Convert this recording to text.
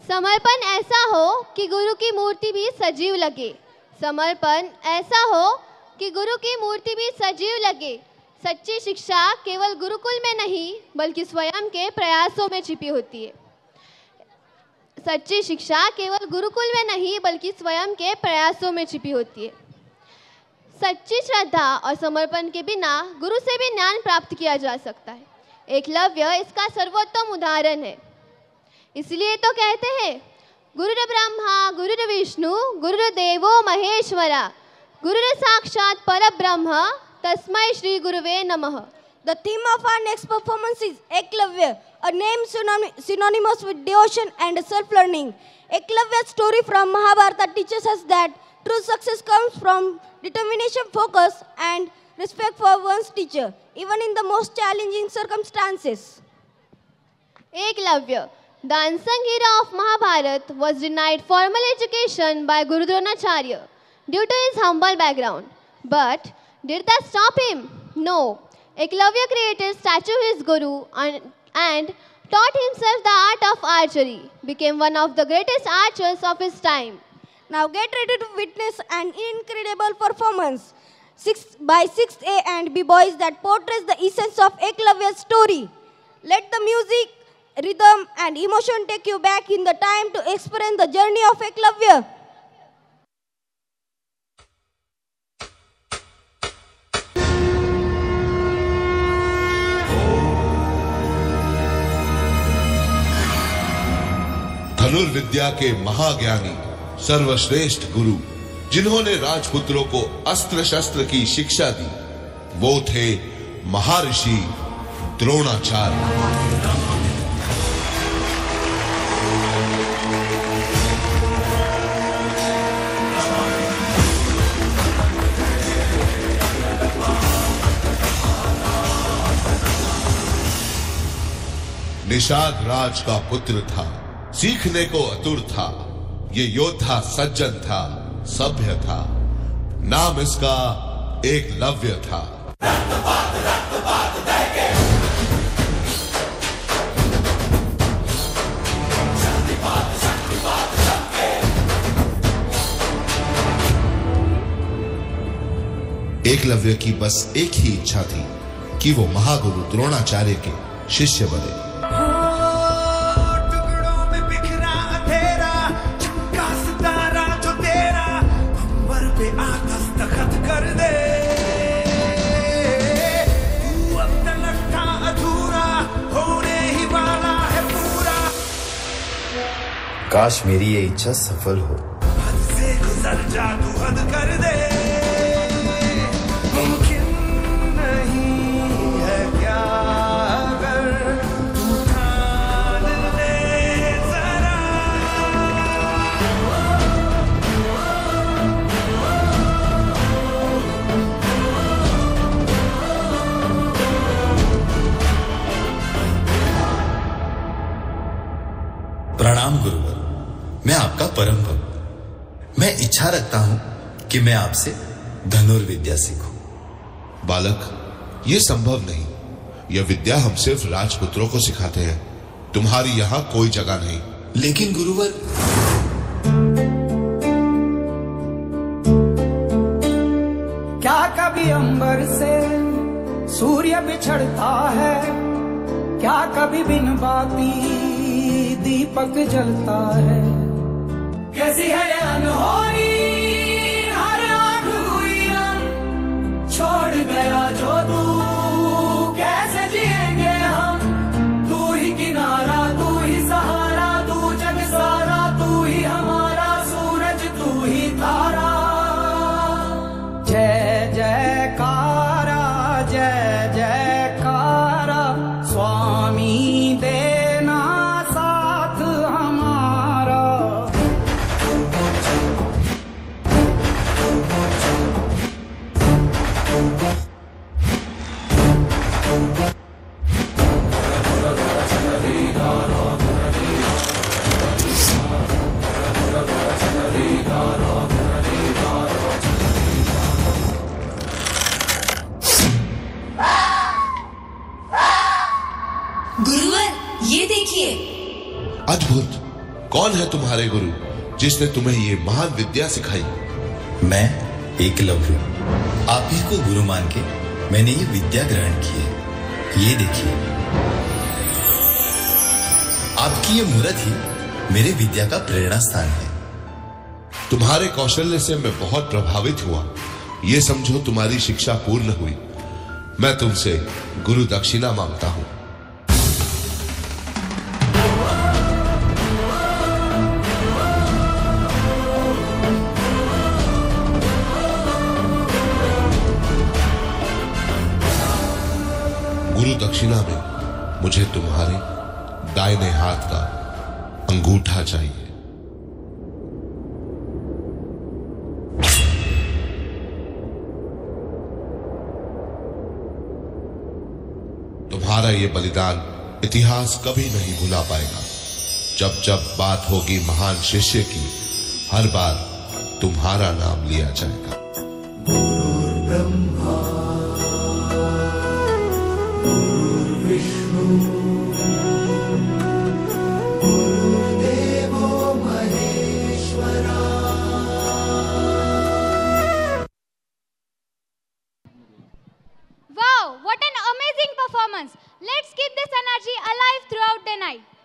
समर्पण ऐसा हो कि गुरु की मूर्ति भी सजीव लगे। समर्पण ऐसा हो कि गुरु की मूर्ति भी सजीव लगे। सच्ची शिक्षा केवल गुरुकुल में नहीं बल्कि स्वयं के प्रयासों में छिपी होती है। सच्ची शिक्षा केवल गुरुकुल में नहीं बल्कि स्वयं के प्रयासों में छिपी होती है। सच्ची श्रद्धा और समर्पण के बिना गुरु से भी ज्ञान प्राप्त किया जा सकता है। एकलव्य इसका सर्वोत्तम उदाहरण है। इसलिए तो कहते हैं गुरुर ब्रह्मा गुरुर विष्णु गुरुर्देवो महेश्वरा गुरुर साक्षात परब्रह्म तस्मै श्री गुरुवे नमः। The theme of our next performance is Eklavya, a name synonymous with devotion and self-learning. Eklavya's story from Mahabharata teaches us that true success comes from determination, focus, and respect for one's teacher, even in the most challenging circumstances. Eklavya, the unsung hero of Mahabharata, was denied formal education by Guru Dronacharya due to his humble background. But did that stop him? No. Eklavya created statue of his guru and taught himself the art of archery, became one of the greatest archers of his time. Now get ready to witness an incredible performance by 6A and B boys that portrays the essence of Eklavya's story. Let the music, rhythm and emotion take you back in the time to experience the journey of Eklavya. धनुर्विद्या के महाज्ञानी सर्वश्रेष्ठ गुरु जिन्होंने राजपुत्रों को अस्त्र शस्त्र की शिक्षा दी, वो थे महर्षि द्रोणाचार्य। निषाद राज का पुत्र था, सीखने को आतुर था। ये योद्धा सज्जन था, सभ्य था। नाम इसका एकलव्य था। एकलव्य की बस एक ही इच्छा थी कि वो महागुरु द्रोणाचार्य के शिष्य बने। काश मेरी ये इच्छा सफल हो। हद से गुजर जा तू हद कर दे, मुमकिन नहीं है क्या अगर तू ठान ले जरा। प्रणाम गुरुवर, मैं आपका परम भक्त। मैं इच्छा रखता हूं कि मैं आपसे धनुर्विद्या सीखूं। बालक, ये संभव नहीं। यह विद्या हम सिर्फ राजपुत्रों को सिखाते हैं। तुम्हारी यहाँ कोई जगह नहीं। लेकिन गुरुवर, क्या कभी अंबर से सूर्य बिछड़ता है? क्या कभी बिन बाती दीपक जलता है? कैसी है ये अनहोनी हर आँख हुई हम, छोड़ गया जो तू कैसे जिएंगे हम? तू ही किनारा, तू ही सहारा, तू जग सारा, तू ही हमारा सूरज, तू ही तारा। जय जयकारा, जय जयकारा, स्वामी देना साथ हमारा। गुरुवर, ये देखिए। अद्भुत, कौन है तुम्हारे गुरु जिसने तुम्हें ये महान विद्या सिखाई? मैं एकलव्य, आप ही को गुरु मान के मैंने ये विद्या ग्रहण की है। ये देखिए, आपकी ये मूर्त ही मेरे विद्या का प्रेरणा स्थान है। तुम्हारे कौशल्य से मैं बहुत प्रभावित हुआ। ये समझो तुम्हारी शिक्षा पूर्ण हुई। मैं तुमसे गुरु दक्षिणा मांगता हूं। गुरु दक्षिणा में मुझे तुम्हारे दाहिने हाथ का अंगूठा चाहिए। तुम्हारा ये बलिदान इतिहास कभी नहीं भुला पाएगा। जब जब बात होगी महान शिष्य की, हर बार तुम्हारा नाम लिया जाएगा। Wow, what an amazing performance. Let's keep this energy alive throughout the night.